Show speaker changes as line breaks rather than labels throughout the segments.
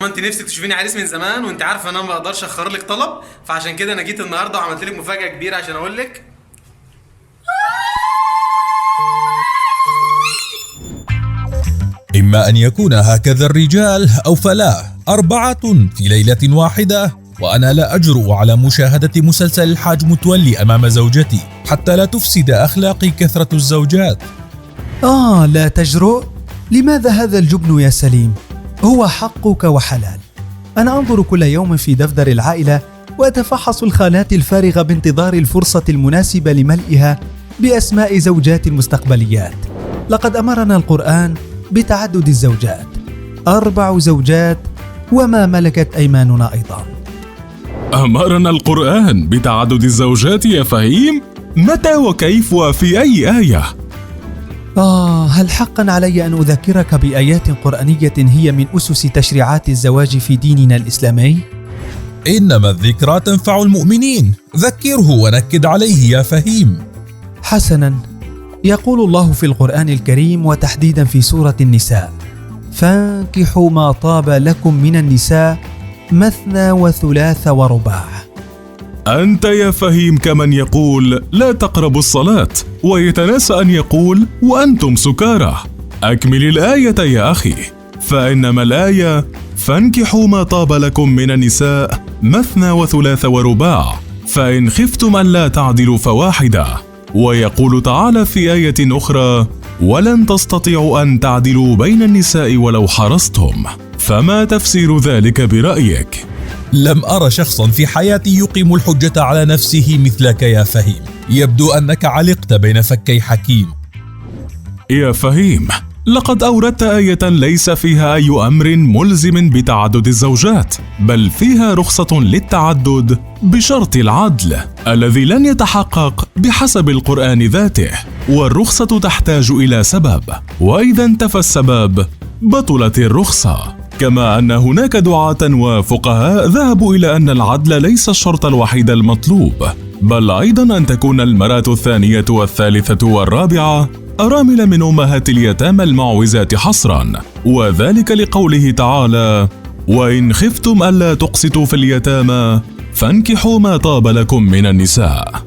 ما انت نفسك تشوفيني عريس من زمان، وانت عارفه ان انا ما بقدرش اخر لك طلب، فعشان كده انا جيت النهارده وعملت لك مفاجاه كبيره عشان اقول لك.
إما أن يكون هكذا الرجال أو فلا، 4 في ليلة واحدة، وأنا لا أجرؤ على مشاهدة مسلسل الحاج متولي أمام زوجتي حتى لا تفسد أخلاقي كثرة الزوجات.
لا تجرؤ؟ لماذا هذا الجبن يا سليم؟ هو حقك وحلال. أنا أنظر كل يوم في دفتر العائلة وأتفحص الخانات الفارغة بانتظار الفرصة المناسبة لملئها بأسماء زوجات المستقبليات. لقد أمرنا القرآن بتعدد الزوجات، 4 زوجات وما ملكت أيماننا أيضا.
أمرنا القرآن بتعدد الزوجات يا فهيم؟ متى وكيف وفي أي آية؟
هل حقا علي أن أذكرك بآيات قرآنية هي من أسس تشريعات الزواج في ديننا الإسلامي؟
إنما الذكرى تنفع المؤمنين، ذكره ونكد عليه يا فهيم.
حسنا، يقول الله في القرآن الكريم وتحديدا في سورة النساء: فانكحوا ما طاب لكم من النساء مثنى وثلاث ورباع.
أنت يا فهيم كمن يقول لا تقربوا الصلاة ويتناسى أن يقول وأنتم سكارى. أكمل الآية يا أخي، فإنما الآية فانكحوا ما طاب لكم من النساء مثنى وثلاث ورباع فإن خفتم أن لا تعدلوا فواحدة. ويقول تعالى في آية أخرى: ولن تستطيعوا أن تعدلوا بين النساء ولو حرصتم. فما تفسير ذلك برأيك؟
لم أرى شخصا في حياتي يقيم الحجة على نفسه مثلك يا فهيم. يبدو أنك علقت بين فكي حكيم.
يا فهيم، لقد أوردت آية ليس فيها أي أمر ملزم بتعدد الزوجات، بل فيها رخصة للتعدد بشرط العدل الذي لن يتحقق بحسب القرآن ذاته، والرخصة تحتاج إلى سبب، وإذا انتفى السبب بطلت الرخصة. كما أن هناك دعاة وفقهاء ذهبوا إلى أن العدل ليس الشرط الوحيد المطلوب، بل أيضا أن تكون المرأة الثانية والثالثة والرابعة أرامل من أمهات اليتامى المعوزات حصرا، وذلك لقوله تعالى: وإن خفتم ألا تقسطوا في اليتامى فانكحوا ما طاب لكم من النساء.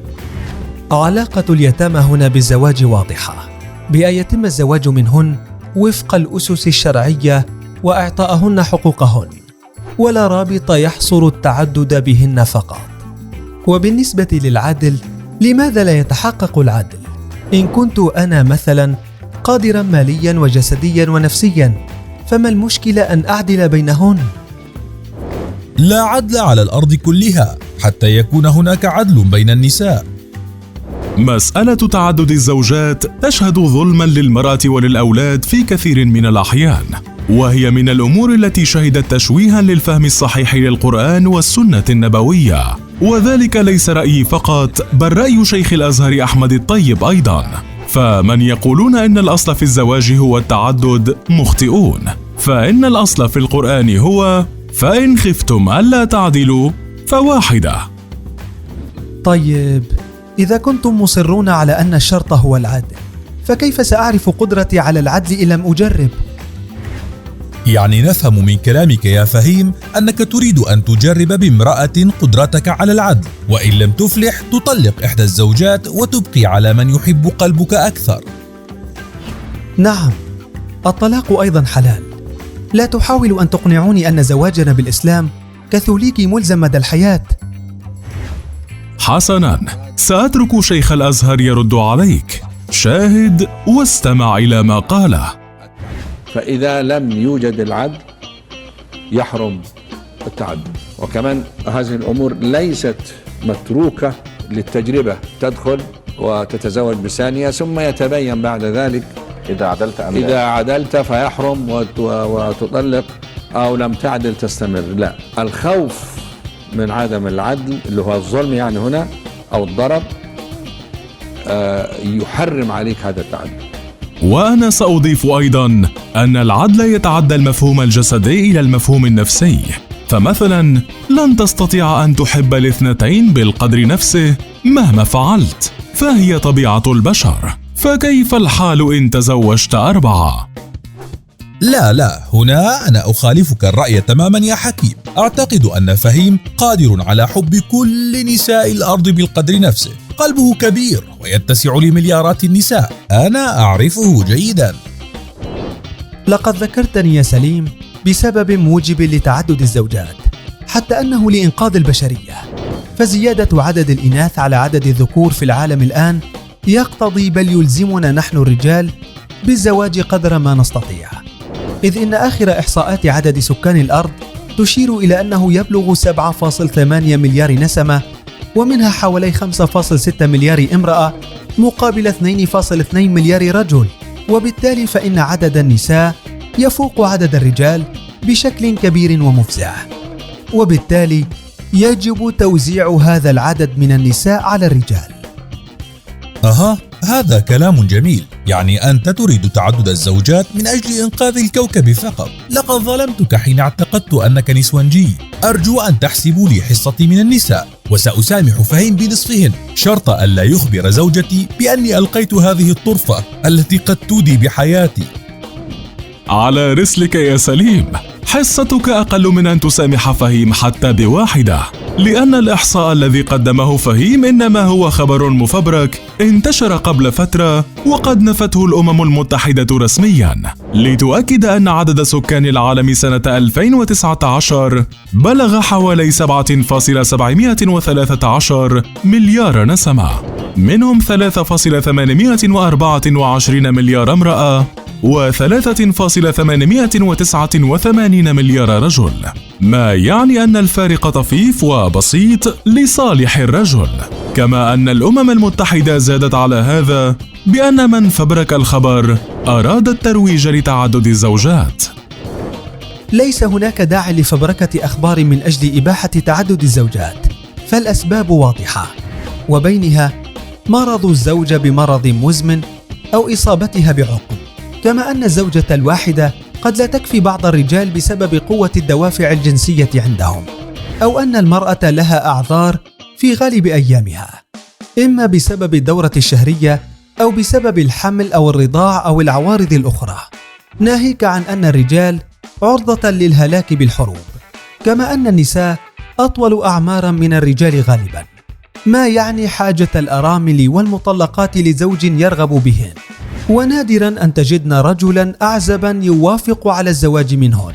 علاقة اليتامى هنا بالزواج واضحة، بأن يتم الزواج منهن وفق الأسس الشرعية وإعطائهن حقوقهن، ولا رابط يحصر التعدد بهن فقط. وبالنسبة للعدل، لماذا لا يتحقق العدل؟ إن كنت أنا مثلا قادرا ماليا وجسديا ونفسيا، فما المشكلة أن أعدل بينهن؟
لا عدل على الأرض كلها حتى يكون هناك عدل بين النساء.
مسألة تعدد الزوجات تشهد ظلما للمرأة وللأولاد في كثير من الأحيان، وهي من الأمور التي شهدت تشويها للفهم الصحيح للقرآن والسنة النبوية. وذلك ليس رأيي فقط، بل رأي شيخ الأزهر أحمد الطيب أيضا. فمن يقولون إن الأصل في الزواج هو التعدد مخطئون، فإن الأصل في القرآن هو فإن خفتم ألا تعدلوا فواحدة.
طيب، إذا كنتم مصرون على أن الشرط هو العدل، فكيف سأعرف قدرتي على العدل إن لم أجرب؟
يعني نفهم من كلامك يا فهيم أنك تريد أن تجرب بامرأة قدرتك على العدل، وإن لم تفلح تطلق إحدى الزوجات وتبقي على من يحب قلبك أكثر.
نعم، الطلاق أيضا حلال. لا تحاولوا أن تقنعوني أن زواجنا بالإسلام كاثوليكي ملزم مدى الحياة.
حسنا، سأترك شيخ الأزهر يرد عليك. شاهد واستمع إلى ما قاله.
فإذا لم يوجد العدل يحرم التعدد. وكمان هذه الأمور ليست متروكة للتجربة، تدخل وتتزوج بثانية ثم يتبين بعد ذلك إذا عدلت فيحرم وتطلق، أو لم تعدل تستمر. لا، الخوف من عدم العدل اللي هو الظلم يعني هنا أو الضرب يحرم عليك هذا التعدد.
وأنا سأضيف أيضا أن العدل يتعدى المفهوم الجسدي إلى المفهوم النفسي. فمثلا لن تستطيع أن تحب الاثنتين بالقدر نفسه مهما فعلت، فهي طبيعة البشر. فكيف الحال إن تزوجت 4؟
لا، هنا أنا أخالفك الرأي تماما يا حكيم. أعتقد أن فهيم قادر على حب كل نساء الأرض بالقدر نفسه. قلبه كبير ويتسع لمليارات النساء، أنا أعرفه جيدا.
لقد ذكرتني يا سليم بسبب موجب لتعدد الزوجات، حتى أنه لإنقاذ البشرية، فزيادة عدد الإناث على عدد الذكور في العالم الآن يقتضي بل يلزمنا نحن الرجال بالزواج قدر ما نستطيع، إذ إن آخر إحصاءات عدد سكان الأرض تشير إلى أنه يبلغ 7.8 مليار نسمة، ومنها حوالي 5.6 مليار امرأة مقابل 2.2 مليار رجل، وبالتالي فإن عدد النساء يفوق عدد الرجال بشكل كبير ومفزع، وبالتالي يجب توزيع هذا العدد من النساء على الرجال.
هذا كلام جميل، يعني أنت تريد تعدد الزوجات من أجل إنقاذ الكوكب فقط. لقد ظلمتك حين اعتقدت أنك نسوانجي. أرجو أن تحسبوا لي حصتي من النساء، وسأسامح فهيم بنصفهن، شرط ألا يخبر زوجتي بأني ألقيت هذه الطرفة التي قد تودي بحياتي.
على رسلك يا سليم، حصتك أقل من أن تسامح فهيم حتى بواحدة، لأن الإحصاء الذي قدمه فهيم إنما هو خبر مفبرك انتشر قبل فترة وقد نفته الأمم المتحدة رسميا لتؤكد أن عدد سكان العالم سنة 2019 بلغ حوالي 7.713 مليار نسمة، منهم 3.824 مليار امرأة و3.889 مليار رجل، ما يعني أن الفارق طفيف وبسيط لصالح الرجل. كما أن الأمم المتحدة زادت على هذا بأن من فبرك الخبر أراد الترويج لتعدد الزوجات.
ليس هناك داعي لفبركة أخبار من أجل إباحة تعدد الزوجات، فالأسباب واضحة، وبينها مرض الزوجة بمرض مزمن أو إصابتها بعقم، كما أن الزوجة الواحدة قد لا تكفي بعض الرجال بسبب قوة الدوافع الجنسية عندهم، أو أن المرأة لها أعذار في غالب أيامها، إما بسبب الدورة الشهرية أو بسبب الحمل أو الرضاع أو العوارض الأخرى، ناهيك عن أن الرجال عرضة للهلاك بالحروب، كما أن النساء أطول أعمارا من الرجال غالبا، ما يعني حاجة الأرامل والمطلقات لزوج يرغب بهن، ونادرا أن تجدن رجلا أعزبا يوافق على الزواج منهن.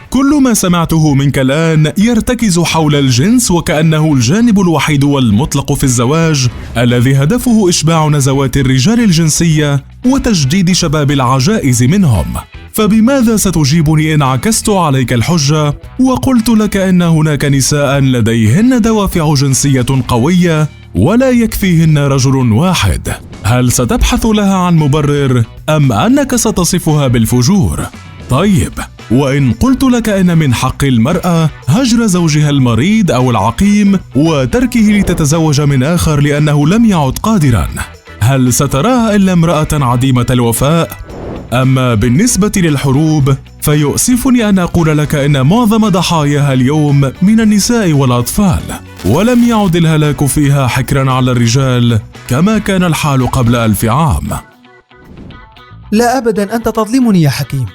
كل ما سمعته منك الآن يرتكز حول الجنس، وكأنه الجانب الوحيد والمطلق في الزواج الذي هدفه إشباع نزوات الرجال الجنسية وتجديد شباب العجائز منهم. فبماذا ستجيبني إن عكست عليك الحجة وقلت لك أن هناك نساء لديهن دوافع جنسية قوية ولا يكفيهن رجل واحد؟ هل ستبحث لها عن مبرر أم أنك ستصفها بالفجور؟ طيب، وإن قلت لك إن من حق المرأة هجر زوجها المريض أو العقيم وتركه لتتزوج من آخر لأنه لم يعد قادرا، هل ستراها إلا امرأة عديمة الوفاء؟ أما بالنسبة للحروب فيؤسفني أن أقول لك إن معظم ضحاياها اليوم من النساء والأطفال، ولم يعد الهلاك فيها حكرا على الرجال كما كان الحال قبل 1000 عام.
لا أبدا، أنت تظلمني يا حكيم،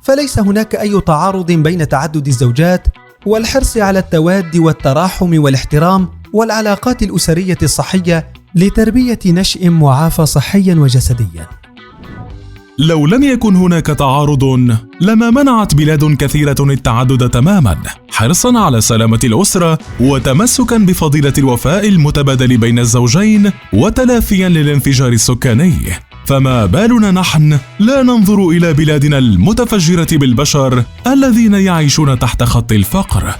فليس هناك أي تعارض بين تعدد الزوجات والحرص على التواد والتراحم والاحترام والعلاقات الأسرية الصحية لتربية نشء معافى صحيا وجسديا.
لو لم يكن هناك تعارض لما منعت بلاد كثيرة التعدد تماما، حرصا على سلامة الأسرة وتمسكا بفضيلة الوفاء المتبادل بين الزوجين وتلافيا للانفجار السكاني. فما بالنا نحن لا ننظر إلى بلادنا المتفجرة بالبشر الذين يعيشون تحت خط الفقر؟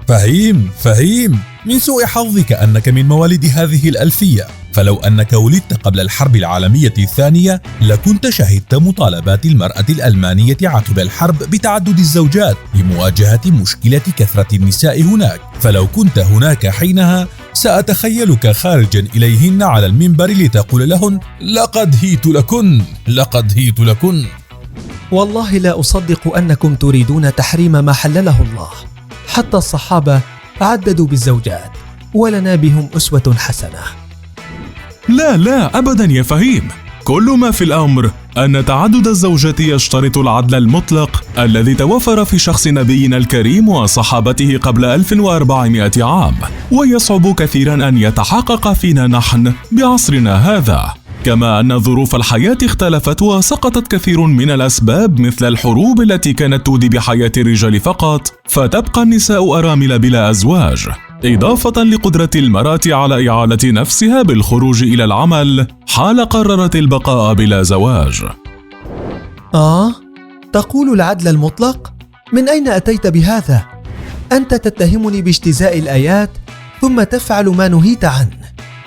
فهيم، من سوء حظك أنك من مواليد هذه الألفية، فلو أنك ولدت قبل الحرب العالمية الثانية لكنت شهدت مطالبات المرأة الألمانية عقب الحرب بتعدد الزوجات لمواجهة مشكلة كثرة النساء هناك، فلو كنت هناك حينها سأتخيلك خارجا إليهن على المنبر لتقول لهن لقد هيت لكن.
والله لا أصدق أنكم تريدون تحريم ما حلله الله، حتى الصحابة عددوا بالزوجات ولنا بهم أسوة حسنة.
لا أبدا يا فهيم، كل ما في الأمر أن تعدد الزوجات يشترط العدل المطلق الذي توفر في شخص نبينا الكريم وصحابته قبل 1400 عام، ويصعب كثيرا أن يتحقق فينا نحن بعصرنا هذا. كما أن ظروف الحياة اختلفت وسقطت كثير من الأسباب مثل الحروب التي كانت تودي بحياة الرجال فقط، فتبقى النساء أرامل بلا أزواج، إضافة لقدرة المرأة على إعالة نفسها بالخروج إلى العمل حال قررت البقاء بلا زواج.
تقول العدل المطلق؟ من أين أتيت بهذا؟ أنت تتهمني باجتزاء الآيات ثم تفعل ما نهيت عنه،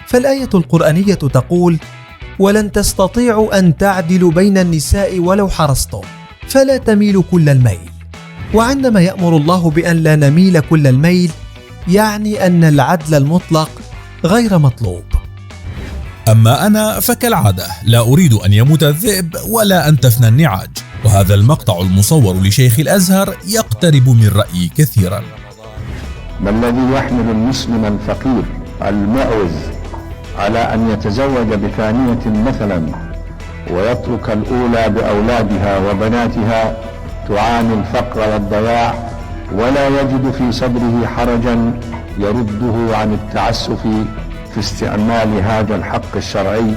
فالآية القرآنية تقول: ولن تستطيعوا أن تعدلوا بين النساء ولو حرصتم فلا تميلوا كل الميل. وعندما يأمر الله بأن لا نميل كل الميل يعني أن العدل المطلق غير مطلوب.
أما أنا فكالعادة لا أريد أن يموت الذئب ولا أن تفنى النعاج، وهذا المقطع المصور لشيخ الأزهر يقترب من رأيي كثيرا.
ما الذي يحمل المسلم الفقير المعوز على أن يتزوج بثانية مثلا ويترك الأولى بأولادها وبناتها تعاني الفقر والضياع ولا يجد في صدره حرجا يرده عن التعسف في استعمال هذا الحق الشرعي